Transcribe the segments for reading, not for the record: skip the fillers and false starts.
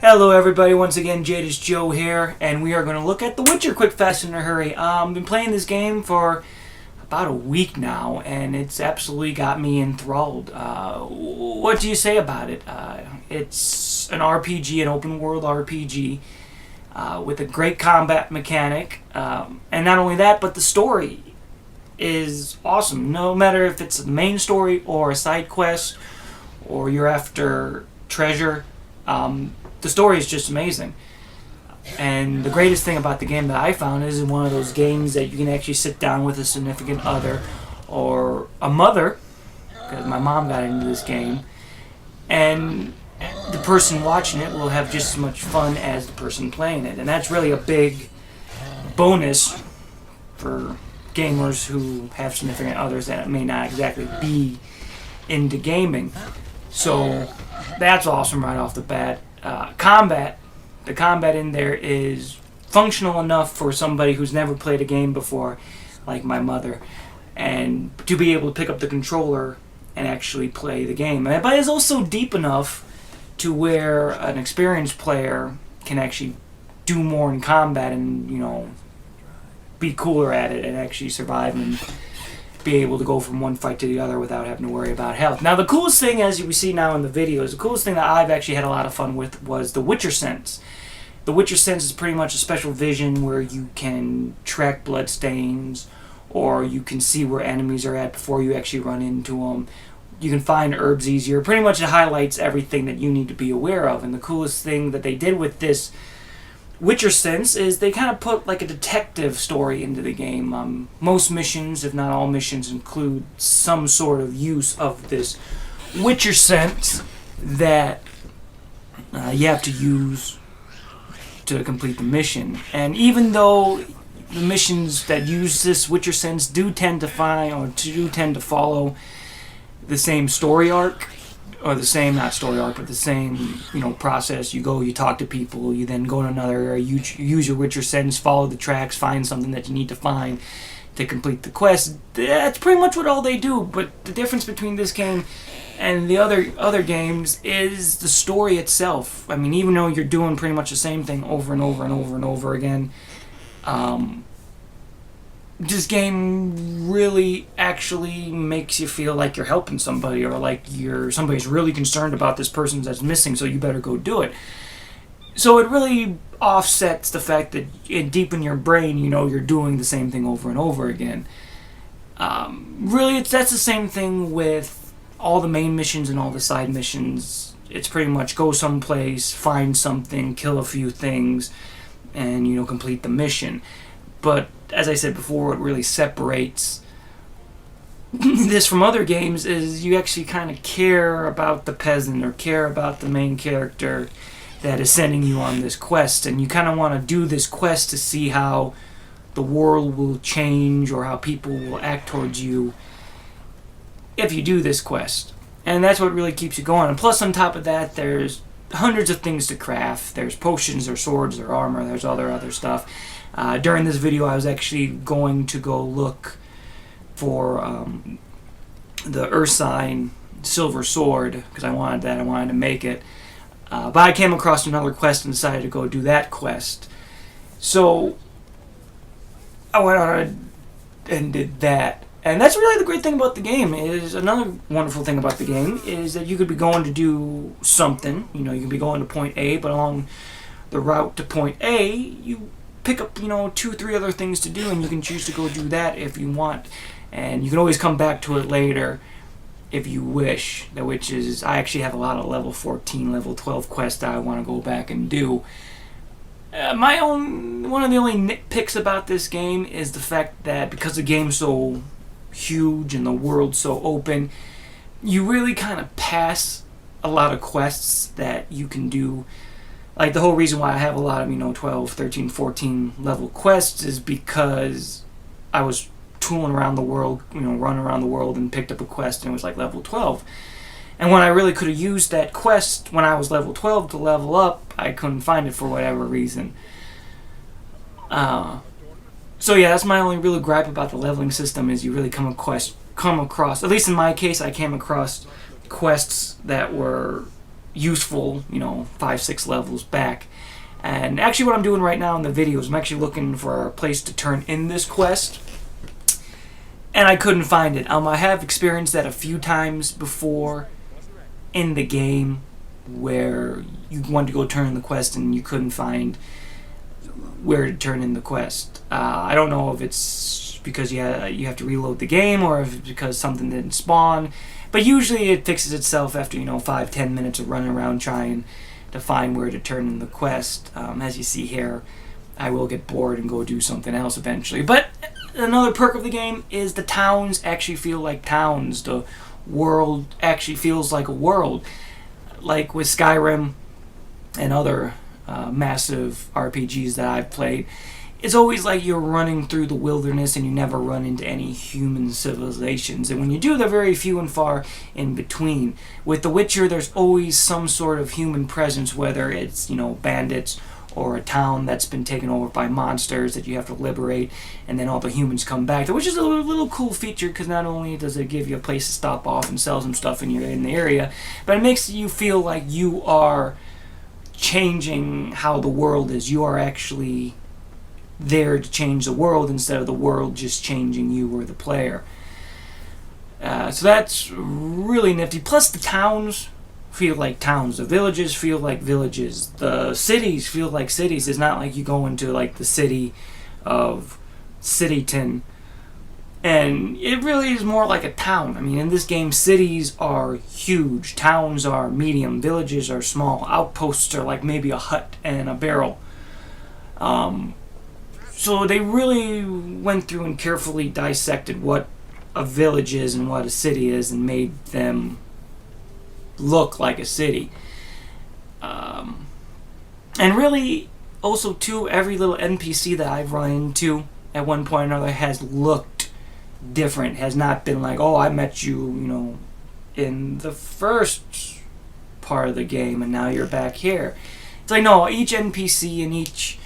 Hello everybody, once again Jadis Joe here, and we are going to look at The Witcher quick, fast, and in a hurry. I've been playing this game for about a week now, and it's absolutely got me enthralled. What do you say about it? It's an RPG, an open world RPG, with a great combat mechanic, and not only that, but the story is awesome. No matter if it's the main story or a side quest, or you're after treasure, the story is just amazing. And the greatest thing about the game that I found is one of those games that you can actually sit down with a significant other or a mother, because my mom got into this game, and the person watching it will have just as much fun as the person playing it. And that's really a big bonus for gamers who have significant others that may not exactly be into gaming. So that's awesome right off the bat. The combat in there is functional enough for somebody who's never played a game before, like my mother, and to be able to pick up the controller and actually play the game. But it's also deep enough to where an experienced player can actually do more in combat and, be cooler at it and actually survive and be able to go from one fight to the other without having to worry about health. Now, the coolest thing, as we see now in the videos, the coolest thing that I've actually had a lot of fun with was the Witcher Sense. The Witcher Sense is pretty much a special vision where you can track blood stains, or you can see where enemies are at before you actually run into them. You can find herbs easier. Pretty much it highlights everything that you need to be aware of. And the coolest thing that they did with this Witcher Sense is they kind of put like a detective story into the game. Most missions, if not all missions, include some sort of use of this Witcher Sense that you have to use to complete the mission. And even though the missions that use this Witcher Sense do tend to follow the same story arc, or the same, not story arc, but the same, process. You go, you talk to people, you then go to another area, you use your Witcher Sense, follow the tracks, find something that you need to find to complete the quest. That's pretty much what all they do, but the difference between this game and the other games is the story itself. I mean, even though you're doing pretty much the same thing over and over and over and over again, this game really actually makes you feel like you're helping somebody, or like somebody's really concerned about this person that's missing, so you better go do it. So it really offsets the fact that deep in your brain, you're doing the same thing over and over again. Really, that's the same thing with all the main missions and all the side missions. It's pretty much go someplace, find something, kill a few things, and complete the mission. But as I said before, what really separates this from other games is you actually kind of care about the peasant or care about the main character that is sending you on this quest, and you kind of want to do this quest to see how the world will change or how people will act towards you if you do this quest. And that's what really keeps you going. And plus, on top of that, there's hundreds of things to craft. There's potions, there's swords, there's armor, there's other stuff. During this video, I was actually going to go look for the Ursine silver sword, because I wanted that. I wanted to make it. But I came across another quest and decided to go do that quest. So I went on and did that. And that's really the great thing about the game. Is another wonderful thing about the game is that you could be going to do something. You can be going to point A, but along the route to point A, you pick up, 2-3 other things to do, and you can choose to go do that if you want. And you can always come back to it later if you wish. Which is, I actually have a lot of level 14, level 12 quests that I want to go back and do. One of the only nitpicks about this game is the fact that because the game's so huge and the world's so open, you really kind of pass a lot of quests that you can do. Like, the whole reason why I have a lot of, 12, 13, 14 level quests is because I was tooling around the world, running around the world, and picked up a quest and it was like level 12. And when I really could have used that quest when I was level 12 to level up, I couldn't find it for whatever reason. So yeah, that's my only real gripe about the leveling system, is you really come across, at least in my case, I came across quests that were useful, 5-6 levels back. And actually what I'm doing right now in the video is I'm actually looking for a place to turn in this quest, and I couldn't find it. I have experienced that a few times before in the game, where you wanted to go turn in the quest and you couldn't find where to turn in the quest. I don't know if it's because you have to reload the game, or if it's because something didn't spawn, but usually it fixes itself after 5-10 minutes of running around trying to find where to turn in the quest. As you see here, I will get bored and go do something else eventually. But another perk of the game is the towns actually feel like towns. The world actually feels like a world. Like with Skyrim and other massive RPGs that I've played, it's always like you're running through the wilderness and you never run into any human civilizations. And when you do, they're very few and far in between. With The Witcher, there's always some sort of human presence, whether it's, bandits or a town that's been taken over by monsters that you have to liberate, and then all the humans come back, which is a little cool feature, because not only does it give you a place to stop off and sell some stuff when you're in the area, but it makes you feel like you are changing how the world is. You are actually there to change the world instead of the world just changing you or the player. So that's really nifty. Plus the towns feel like towns. The villages feel like villages. The cities feel like cities. It's not like you go into like the city of Cityton, and it really is more like a town. I mean, in this game, cities are huge, towns are medium, villages are small, outposts are like maybe a hut and a barrel. So they really went through and carefully dissected what a village is and what a city is, and made them look like a city. And really, also too, every little NPC that I've run into at one point or another has looked different. Has not been like, oh, I met you, in the first part of the game, and now you're back here. It's like, no, each NPC and each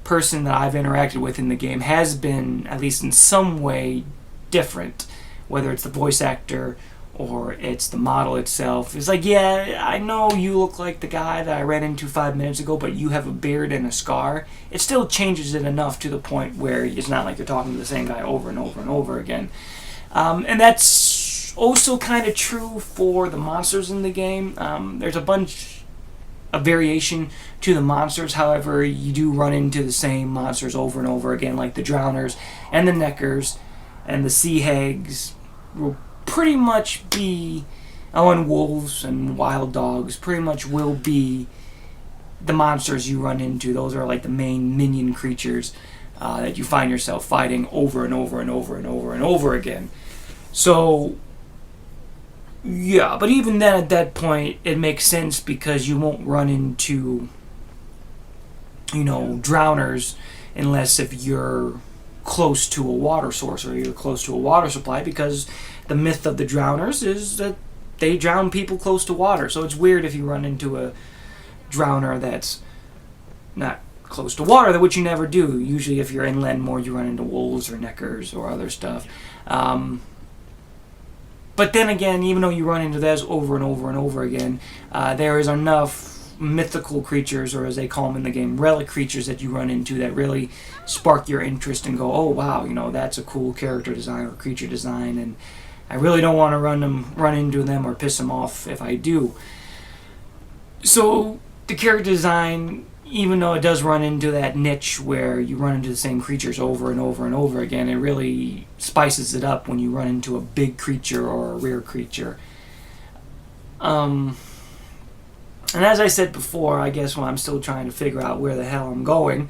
person that I've interacted with in the game has been, at least in some way, different. Whether it's the voice actor or it's the model itself. It's like, yeah, I know you look like the guy that I ran into 5 minutes ago, but you have a beard and a scar. It still changes it enough to the point where it's not like you're talking to the same guy over and over and over again. And that's also kind of true for the monsters in the game. There's a bunch of variation to the monsters. However, you do run into the same monsters over and over again, like the drowners and the neckers and the sea hags will pretty much be, and wolves and wild dogs pretty much will be the monsters you run into. Those are like the main minion creatures that you find yourself fighting over and over and over and over and over again. So yeah, but even then, at that point, it makes sense, because you won't run into drowners unless if you're close to a water source or you're close to a water supply, because the myth of the drowners is that they drown people close to water. So it's weird if you run into a drowner that's not close to water, which you never do. Usually if you're inland more, you run into wolves or neckers or other stuff. But then again, even though you run into those over and over and over again, there is enough mythical creatures, or as they call them in the game, relic creatures, that you run into that really spark your interest and go, oh wow, that's a cool character design or creature design, and I really don't want to run into them or piss them off if I do. So the character design, even though it does run into that niche where you run into the same creatures over and over and over again, it really spices it up when you run into a big creature or a rare creature. And as I said before, I guess when I'm still trying to figure out where the hell I'm going,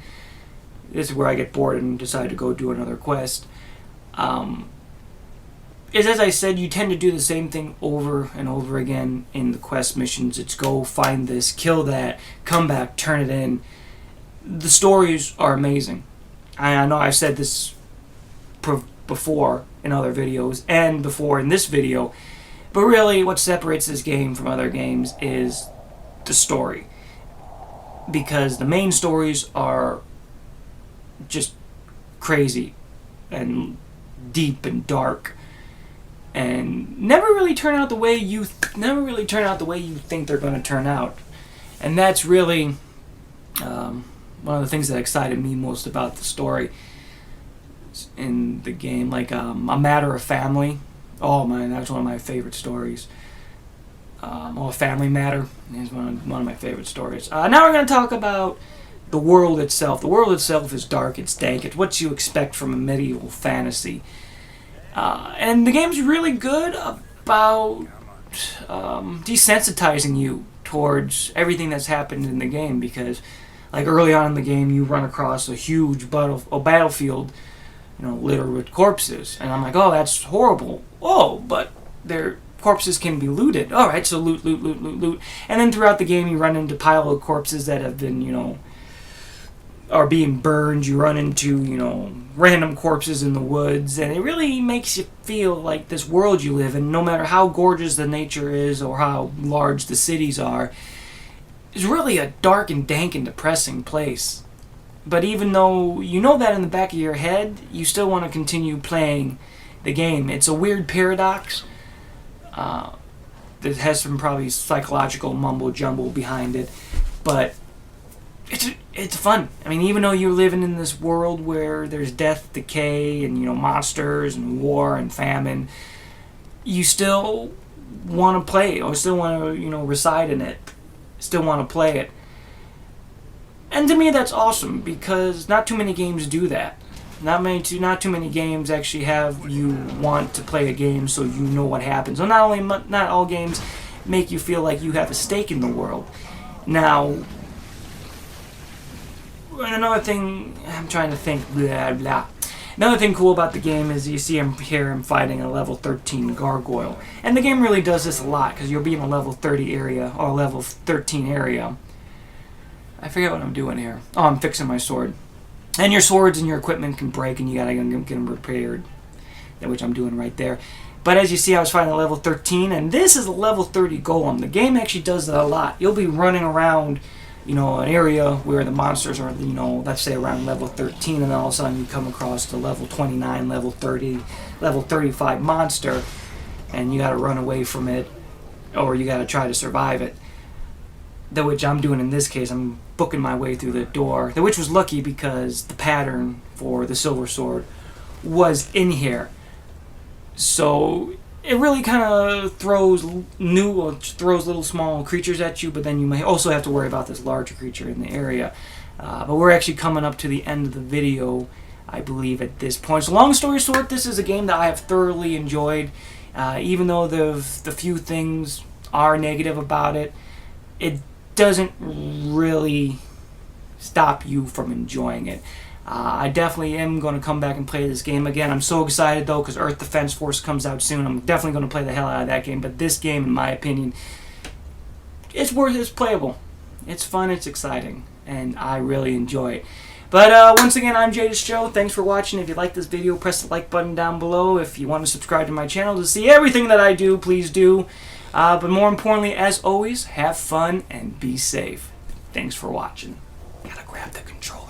this is where I get bored and decide to go do another quest. Is, as I said, you tend to do the same thing over and over again in the quest missions. It's go find this, kill that, come back, turn it in. The stories are amazing. I know I've said this before in other videos and before in this video, but really what separates this game from other games is the story, because the main stories are just crazy and deep and dark, and never really turn out the way you think they're going to turn out. And that's really one of the things that excited me most about the story in the game. Like A Matter of Family. Oh man, that's one of my favorite stories. Family Matter is one of my favorite stories. Now we're going to talk about the world itself. The world itself is dark, it's dank, it's what you expect from a medieval fantasy. And the game's really good about desensitizing you towards everything that's happened in the game, because like early on in the game you run across a huge battlefield, littered with corpses, and I'm like, oh, that's horrible. Oh, but their corpses can be looted. All right, so loot, and then throughout the game you run into pile of corpses that have been, are being burned. You run into, random corpses in the woods, and it really makes you feel like this world you live in, no matter how gorgeous the nature is or how large the cities are, is really a dark and dank and depressing place. But even though you know that in the back of your head, you still want to continue playing the game. It's a weird paradox that has some probably psychological mumbo-jumbo behind it, but it's fun. I mean, even though you're living in this world where there's death, decay, and monsters and war and famine, you still want to play, or still want to reside in it, still want to play it. And to me, that's awesome, because not too many games do that. Not too many games actually have you want to play a game so you know what happens. So not all games make you feel like you have a stake in the world. Now, another thing, I'm trying to think, Another thing cool about the game is you see him fighting a level 13 gargoyle. And the game really does this a lot, because you'll be in a level 30 area, or a level 13 area. I forget what I'm doing here. Oh, I'm fixing my sword. And your swords and your equipment can break, and you gotta get them repaired, which I'm doing right there. But as you see, I was fighting a level 13, and this is a level 30 golem. The game actually does that a lot. You'll be running around, an area where the monsters are, let's say around level 13, and then all of a sudden you come across the level 29, level 30, level 35 monster, and you gotta run away from it, or you gotta try to survive it. Which I'm doing in this case. I'm booking my way through the door, which was lucky because the pattern for the silver sword was in here. So it really kind of throws little small creatures at you, but then you may also have to worry about this larger creature in the area. But we're actually coming up to the end of the video, I believe, at this point. So long story short, this is a game that I have thoroughly enjoyed. Even though the few things are negative about it, it doesn't really stop you from enjoying it. I definitely am going to come back and play this game again. I'm so excited though, because Earth Defense Force comes out soon. I'm definitely going to play the hell out of that game. But this game, in my opinion, it's playable. It's fun, it's exciting, and I really enjoy it. But once again, I'm Jadis Joe. Thanks for watching. If you like this video, press the like button down below. If you want to subscribe to my channel to see everything that I do, please do. But more importantly, as always, have fun and be safe. Thanks for watching. Gotta grab the controller.